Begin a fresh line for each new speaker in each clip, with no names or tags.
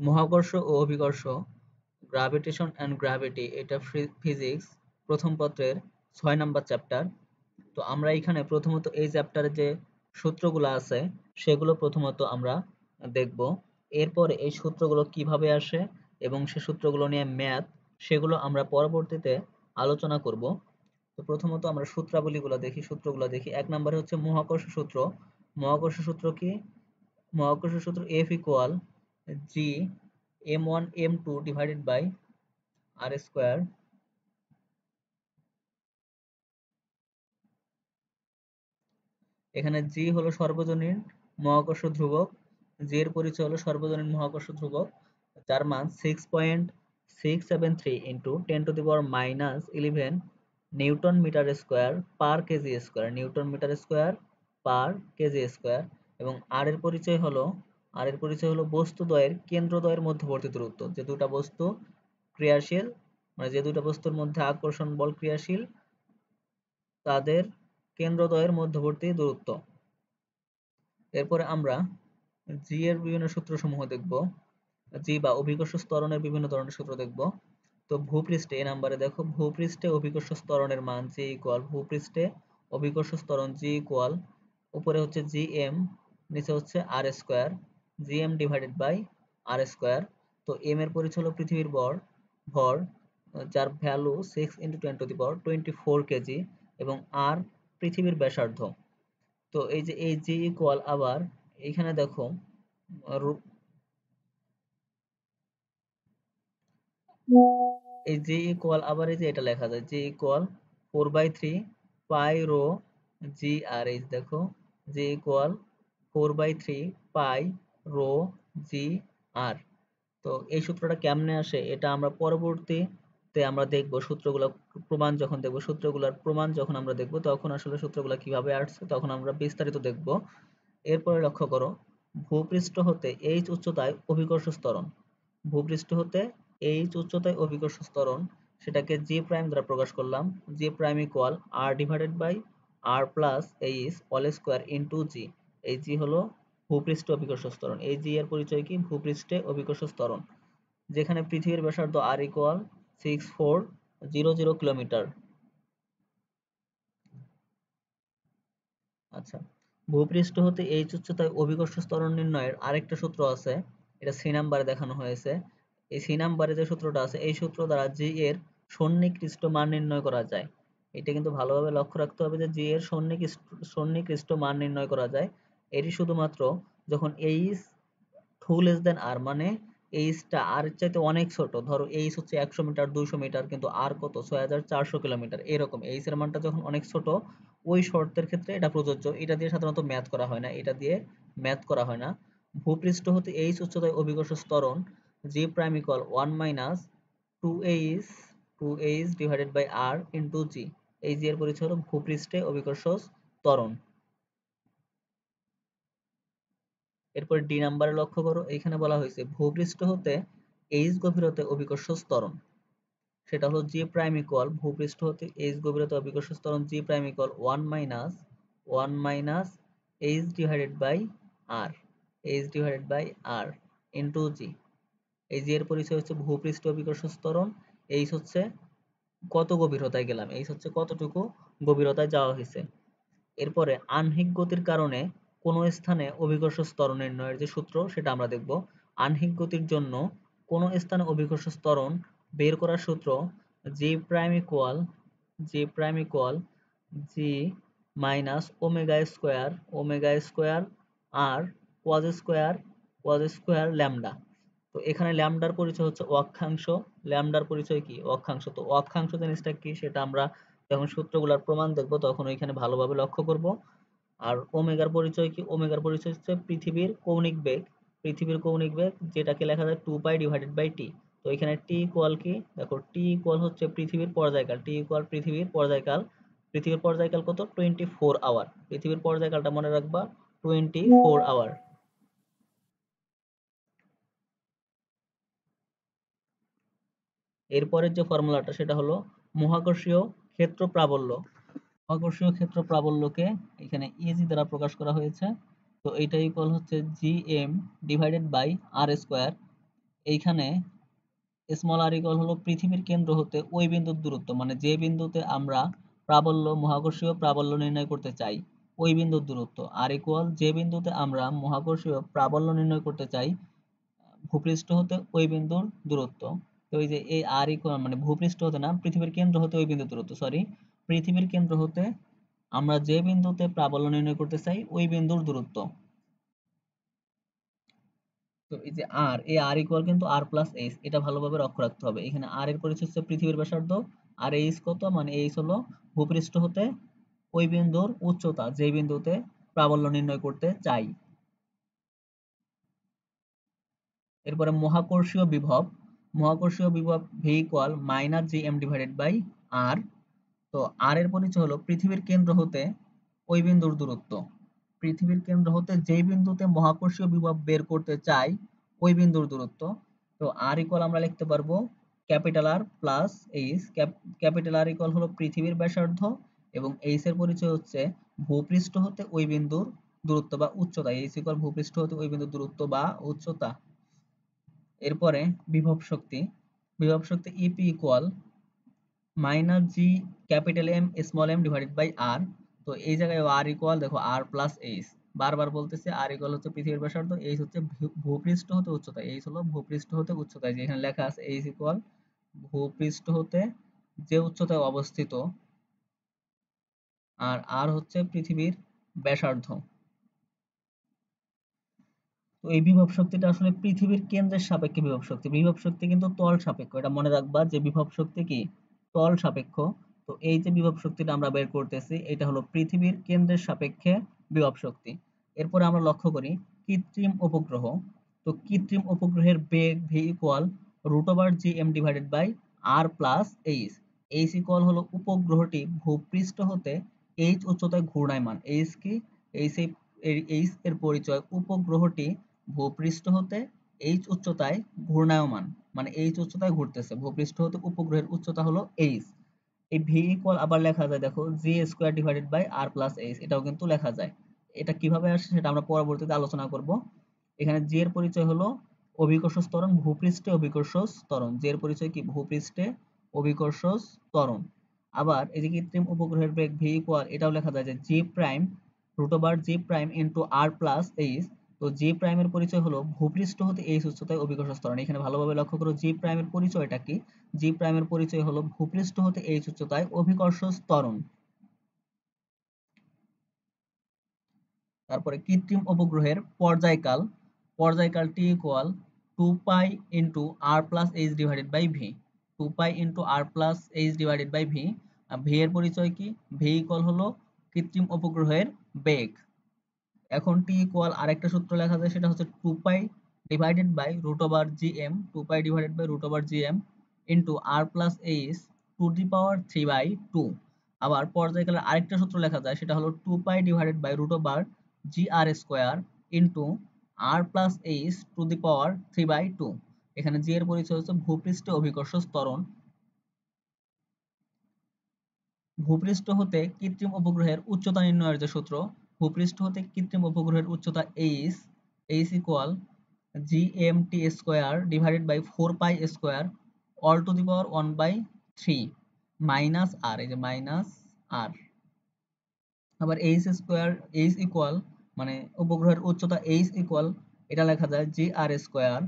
মহাকর্ষ ও অভিকর্ষ, gravitation and gravity, এটা ফিজিক্স প্রথম পত্রের 6 নাম্বার চ্যাপ্টার। তো আমরা এখানে প্রথমত এই চ্যাপ্টারে যে সূত্রগুলো আছে সেগুলো প্রথমত আমরা দেখব। এরপরে এই সূত্রগুলো কিভাবে আসে এবং সে সূত্রগুলো নিয়ে ম্যাথ, সেগুলো আমরা পরবর্তীতে আলোচনা করব। তো প্রথমত আমরা সূত্রাবলীগুলো দেখি, সূত্রগুলো দেখি। 1 নম্বরে হচ্ছে মহাকর্ষ সূত্র। মহাকর্ষ সূত্র কি? মহাকর্ষ সূত্র F equal G m1 m2 divided by R square. এখানে জি হলো সর্বজনীন মহাকর্ষ ধ্রুবক, জি এর পরিচয় হলো সর্বজনীন মহাকর্ষ ধ্রুবক, যার মান 6.673 into 10 to the power -11 newton metre square per kg square, newton metre square per kg square. এবং আর এর পরিচয় হলো বস্তুদ্বয়ের কেন্দ্রদ্বয়ের মধ্যবর্তী দূরত্ব। যে দুটা বস্তু ক্রিয়াশীল, মানে যে দুটা বস্তুর মধ্যে আকর্ষণ বল ক্রিয়াশীল, তাদের কেন্দ্রদ্বয়ের মধ্যবর্তী দূরত্ব। এরপরে আমরা জি এর বিভিন্ন সূত্রসমূহ দেখব, জি বা অভিকর্ষ ত্বরণের বিভিন্ন ধরনের সূত্র দেখব। তো ভূপৃষ্ঠে এই নাম্বারে দেখো, ভূপৃষ্ঠে অভিকর্ষ ত্বরণের মান জি ইকুয়াল, ভূপৃষ্ঠে অভিকর্ষ ত্বরণ জি ইকুয়াল, উপরে হচ্ছে জি এম, নিচে হচ্ছে R square, G M divided by R square. তো এম এর পরিচয় হলো পৃথিবীর ভর, যার value 6 into 10 to the power 24 kg, এবং আর পৃথিবীর ব্যাসার্ধ। তো এই যে এই জি ইকুয়াল, আবার এখানে দেখো এই জি ইকুয়াল, আবার এই যে এটা লেখা যায় জি ইকুয়াল 4/3 পাই রো জি আর, এই দেখো জি ইকুয়াল 4/3 পাই রো জি আর। তো এই সূত্রটা কেমনে আসে এটা আমরা পরবর্তীতে আমরা দেখব, সূত্রগুলো প্রমাণ যখন দেখব, সূত্রগুলোর প্রমাণ যখন আমরা দেখব, তখন আসলে সূত্রগুলো কিভাবে আসছে তখন আমরা বিস্তারিত দেখব। এরপরে লক্ষ্য করো, ভূপৃষ্ঠ হতে এইচ উচ্চতায় অভিকর্ষ ত্বরণ, ভূপৃষ্ঠ হতে এইচ উচ্চতায় অভিকর্ষ ত্বরণ, সেটাকে জি প্রাইম দ্বারা প্রকাশ করলাম। G prime equal R divided by R plus H whole square into G. এই জি হলো ভূপৃষ্ঠ অভিকর্ষ ত্বরণ, এই জি এর পরিচয় কি? ভূপৃষ্ঠে অভিকর্ষ ত্বরণ, যেখানে পৃথিবীর ব্যাসার্ধ আর ইকুয়াল 6400 কিলোমিটার। আচ্ছা, ভূপৃষ্ঠ হতে এইচ উচ্চতায় অভিকর্ষ ত্বরণ নির্ণয়ের আরেকটা সূত্র আছে, এটা সি নাম্বারে দেখানো হয়েছে। এই সি নাম্বারে যে সূত্রটা আছে, এই সূত্র দ্বারা জি এর সন্নিকৃষ্ট মান নির্ণয় করা যায়। এটা কিন্তু ভালোভাবে লক্ষ্য রাখতে হবে যে জি এর সন্নিকৃষ্ট মান নির্ণয় করা যায়। এটি শুধুমাত্র যখন এইচ টু লেস দেন আর, মানে এইচটা আর এর চাইতে অনেক ছোট। ধরো এইচ হচ্ছে 100 মিটার, 200 মিটার, কিন্তু আর কত 6400 কিলোমিটার, এরকম এইচ এর মানটা যখন অনেক ছোট, ওই শর্তের ক্ষেত্রে এটা প্রযোজ্য। এটা দিয়ে সাধারণত ম্যাথ করা হয় না, এটা দিয়ে ম্যাথ করা হয় না। ভূপৃষ্ঠ হতে এইচ উচ্চতায় অভিকর্ষ ত্বরণ G prime equal 1 minus 2h 2h divided by R into G. এই জি এর পরিচয় হলো ভূপৃষ্ঠে অভিকর্ষ ত্বরণ। এরপর ডি নাম্বারে লক্ষ্য করো, এখানে বলা হয়েছে ভূপৃষ্ঠ হতে এইচ গভীরতায় অভিকর্ষ ত্বরণ, সেটা হলো জি প্রাইম ইকুয়াল, ভূপৃষ্ঠ হতে এইচ গভীরতায় অভিকর্ষ ত্বরণ G prime equal 1 minus H divided by R, H divided by R into G. এই জি এর পরিচয় হচ্ছে ভূপৃষ্ঠ অভিকর্ষ ত্বরণ, এইচ হচ্ছে কত গভীরতায় গেলাম, এইচ হচ্ছে কতটুকু গভীরতায় যাওয়া হয়েছে। এরপরে আহ্নিক গতির কারণে কোন স্থানে অভিকর্ষ ত্বরণ নির্ণয়ের যে সূত্র, সেটা আমরা দেখব। আহ্নিক গতির জন্য কোন স্থানে অভিকর্ষ ত্বরণ বের করার সূত্র জি জি মাইনাস ওমেগা স্কয়ার আর কজ স্কয়ার ল্যামডা। তো এখানে ল্যামডার পরিচয় হচ্ছে অক্ষাংশ, ল্যামডার পরিচয় কি? অক্ষাংশ। তো অক্ষাংশ জিনিসটা কি সেটা আমরা যখন সূত্রগুলোর প্রমাণ দেখব তখন ওইখানে ভালোভাবে লক্ষ্য করব। আর ওমেগার পরিচয় কি? ওমেগার পরিচয় হচ্ছে পৃথিবীর কৌণিক বেগ, পৃথিবীর কৌণিক বেগ, যেটাকে লেখা যায় 2 পাই ডিভাইডেড বাই টি। তো এখানে টি ইকুয়াল কি? দেখো টি ইকুয়াল হচ্ছে পৃথিবীর পর্যায়কাল, টি ইকুয়াল পৃথিবীর পর্যায়কাল। পৃথিবীর পর্যায়কাল কত? 24 আওয়ার। পৃথিবীর পর্যায়কালটা মনে রাখবা 24 আওয়ার। এরপরের যে ফর্মুলাটা সেটা হলো মহাকর্ষীয় ক্ষেত্র প্রাবল্য। মহাকর্ষীয় ক্ষেত্র প্রাবল্যকে এখানে ইজি দ্বারা প্রকাশ করা হয়েছে। তো এইটা ইকুয়াল হচ্ছে G M divided by R square. এইখানে স্মল আর ইকুয়াল হলো পৃথিবীর কেন্দ্র হতে ওই বিন্দুর দূরত্ব, মানে যে বিন্দুতে আমরা প্রাবল্য মহাকর্ষীয় প্রাবল্য নির্ণয় করতে চাই ওই বিন্দুর দূরত্ব, আর ইকুয়াল যে বিন্দুতে আমরা মহাকর্ষীয় প্রাবল্য নির্ণয় করতে চাই ভূপৃষ্ঠ হতে ওই বিন্দুর দূরত্ব। তো এই যে এই আর ইকুয়াল মানে ভূপৃষ্ঠ হতে না, পৃথিবীর কেন্দ্র হতে ওই বিন্দুর দূরত্ব, সরি, পৃথিবীর কেন্দ্র হতে আমরা যে বিন্দুতে প্রাবল্য নির্ণয় করতে চাই ওই বিন্দুর দূরত্ব। তো এই যে আর, এই আর ইকুয়াল কিন্তু আর প্লাস এইচ, এটা ভালোভাবে লক্ষ্য রাখতে হবে। এখানে আর এর পরিচয় হচ্ছে পৃথিবীর ব্যাসার্ধ, আর এইচ কত, মানে এইচ হলো ভূপৃষ্ঠ হতে ওই বিন্দুর উচ্চতা যে বিন্দুতে প্রাবল্য নির্ণয় করতে চাই। এরপরে মহাকর্ষীয় বিভব, মহাকর্ষীয় বিভব V equal minus G M divided by R. তো আর এর পরিচয় হলো পৃথিবীর কেন্দ্র হতে ওই বিন্দুর দূরত্ব, পৃথিবীর কেন্দ্র হতে যেই বিন্দুতে মহাকর্ষীয় বিভব বের করতে চাই ওই বিন্দুর দূরত্ব। তো আর ইকুয়াল আমরা লিখতে পারবো capital R plus H. Capital R equal হলো পৃথিবীর ব্যাসার্ধ এবং এইচ এর পরিচয় হচ্ছে ভূপৃষ্ঠ হতে ওই বিন্দুর দূরত্ব বা উচ্চতা। এইচ ইকুয়াল ভূপৃষ্ঠ হতে ওই বিন্দুর দূরত্ব বা উচ্চতা। এরপরে বিভব শক্তি, বিভব শক্তি EP equal minus G capital M small M divided by R. তো এই জায়গায় আর ইকুয়াল দেখো আর প্লাস এইচ, বারবার বলতেছে আর ইকুয়াল হচ্ছে পৃথিবীর ব্যাসার্ধ, এইচ হচ্ছে ভূপৃষ্ঠ হতে উচ্চতা, এইচ হলো ভূপৃষ্ঠ হতে উচ্চতায়, যেখানে লেখা আছে এইচ ইকুয়াল ভূপৃষ্ঠ হতে যে উচ্চতায় অবস্থিত, আর আর হচ্ছে পৃথিবীর ব্যাসার্ধ। তো এই বিভব শক্তিটা আসলে পৃথিবীর কেন্দ্রের সাপেক্ষে বিভব শক্তি, বিভব শক্তি কিন্তু তল সাপেক্ষ, এটা মনে রাখবা যে বিভব শক্তি কি তল সাপেক্ষ। তো এই যে বিভব শক্তিটা আমরা বের করতেছি এটা হলো পৃথিবীর কেন্দ্রের সাপেক্ষে বিভব শক্তি। এরপরে আমরা লক্ষ্য করি কৃত্রিম উপগ্রহ। তো কৃত্রিম উপগ্রহের বেগ V equal root over G M divided by R plus H. H equal হলো উপগ্রহটি ভূপৃষ্ঠ হতে এইচ উচ্চতায় ঘূর্ণায়মান। এইচ কি, এইচ এইচ এর পরিচয় উপগ্রহটি ভূপৃষ্ঠ হতে এইচ উচ্চতায় ঘূর্ণায়মান, মানে এইচ উচ্চতায় ঘুরতেছে, ভূপৃষ্ঠ হতে উপগ্রহের উচ্চতা হলো এইচ। এই ভি ইকুয়াল আবার লেখা যায় দেখো G square divided by R plus H, এটাও কিন্তু লেখা যায়। এটা কিভাবে আসে সেটা আমরা পরবর্তীতে আলোচনা করব। এখানে জি এর পরিচয় হলো অভিকর্ষ ত্বরণ, ভূপৃষ্ঠে অভিকর্ষ ত্বরণ, জি এর পরিচয় কি ভূপৃষ্ঠে অভিকর্ষ ত্বরণ। আবার এই যে কৃত্রিম উপগ্রহের বেগ ভি ইকুয়াল এটাও লেখা যায় যে জি প্রাইম রুট ওভার জি prime into R plus H. তো জি প্রাইমের পরিচয় হলো ভূপৃষ্ঠ হতে এইচ উচ্চতায় অভিকর্ষ ত্বরণ। এখানে ভালোভাবে লক্ষ্য করো জি প্রাইমের পরিচয়টা কি, জি প্রাইমের পরিচয় হলো ভূপৃষ্ঠ হতে এইচ উচ্চতায় অভিকর্ষ ত্বরণ। তারপরে কৃত্রিম উপগ্রহের পর্যায়কাল, পর্যায়কাল T equal 2 pi into R plus H divided by V, 2 pi into R plus H divided by V. V এর পরিচয় কি, ভি ইকুয়াল হলো কৃত্রিম উপগ্রহের বেগ। এখন টি ইকুয়াল আরেকটা সূত্র লেখা যায় সেটা হচ্ছে 2 pi divided by root over G M, 2 pi divided by root over G M into R plus H to the power 3/2। আবার পর্যায়কালের আরেকটা সূত্র লেখা যায় সেটা হলো 2 pi divided by root over G R square into R plus H to the power 3/2। এখানে জি এর পরিচয় হচ্ছে ভূপৃষ্ঠে অভিকর্ষ ত্বরণ। ভূপৃষ্ঠ হতে কৃত্রিম উপগ্রহের উচ্চতা নির্ণয়ের যে সূত্র, ভূপৃষ্ঠ হতে কৃত্রিম উপগ্রহের উচ্চতা H, H equal G M T square divided by 4 pi square whole to the power 1/3 minus R, এই যে মাইনাস আর। আবার এইচ স্কোয়ার, এইচ ইকুয়াল মানে উপগ্রহের উচ্চতা এইচ ইকুয়াল এটা লেখা যায় G R square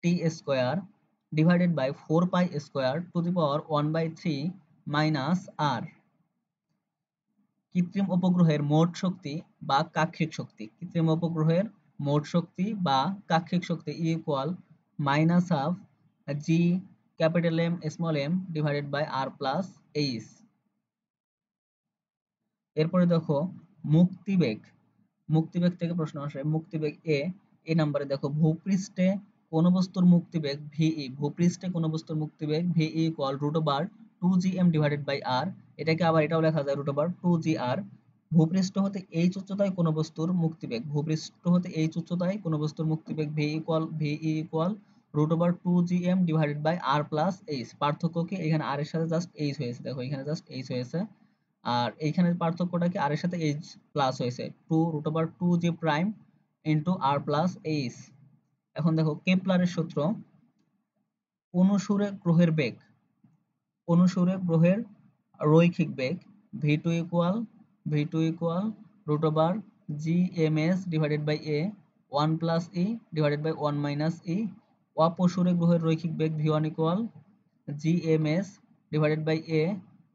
T square divided by 4 pi square to the power 1/3 minus R. কৃত্রিম উপগ্রহের মোট শক্তি বা কাক্ষিক শক্তি, কৃত্রিম উপগ্রহের মোট শক্তি বা কাক্ষিক শক্তি equal minus half G capital M small M divided by R plus H. এরপরে দেখো মুক্তিবেগ, মুক্তিবেগ থেকে প্রশ্ন আসে। মুক্তিবেগ এ নাম্বারে দেখো ভূপৃষ্ঠে কোন বস্তুর মুক্তিবেগ ভিই, ভূপৃষ্ঠে কোন বস্তুর মুক্তিবেগ V E equal root over 2gm divided by R. এটাকে আবার এটাও লেখা যায় রুট ওভার 2gr। ভূপৃষ্ঠ হতে এইচ উচ্চতায় কোন বস্তুর মুক্তিবেগ, ভূপৃষ্ঠ হতে এইচ উচ্চতায় কোন বস্তুর মুক্তিবেগ V E equal root over 2gm divided by R plus H. পার্থক্য কি, এখানে আর এর সাথে জাস্ট এইচ হয়েছে, দেখো এখানে জাস্ট এইচ হয়েছে, আর এইখানে পার্থক্যটা কি আর এর সাথে এইচ প্লাস হয়েছে, 2 root over 2g prime into R plus H. এখন দেখো কেপলারের সূত্র, অনুসুরে গ্রহের বেগ, অনুসুরে গ্রহের রৈখিক বেগ v2 root over gms divided by a 1 plus e divided by 1 minus e। অপসুরে গ্রহের রৈখিক বেগ v1 equal gms divided by a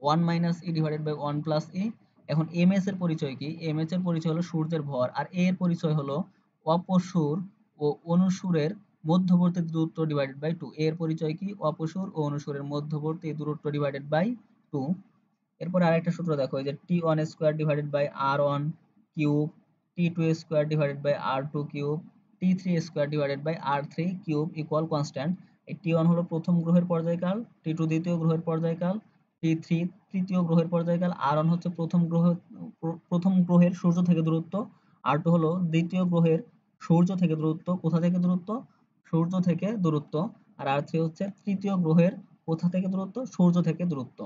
1 minus e divided by 1 plus e। এখন ms এর পরিচয় কি? ms এর পরিচয় হলো সূর্যের ভর, আর a এর পরিচয় হলো অপসুর ও অনুসুরের মধ্যবর্তী দূরত্ব ডিভাইডেড বাই 2। এর পরিচয় কি? অপসুর ও অনুসুরের মধ্যবর্তী দূরত্ব ডিভাইডেড বাই 2। এরপর আরেকটা সূত্র দেখো, এই যে t1 square divided by r1 cube, t2 square divided by r2 cube, t3 square divided by r3 cube equal constant. এই t1 হলো প্রথম গ্রহের পর্যায়কাল, t2 দ্বিতীয় গ্রহের পর্যায়কাল, t3 তৃতীয় গ্রহের পর্যায়কাল, r1 হচ্ছে প্রথম গ্রহের সূর্য থেকে দূরত্ব, r2 হলো দ্বিতীয় গ্রহের সূর্য থেকে দূরত্ব। কোথা থেকে দূরত্ব? সূর্য থেকে দূরত্ব। আর r3 হচ্ছে তৃতীয় গ্রহের কোথা থেকে দূরত্ব? সূর্য থেকে দূরত্ব।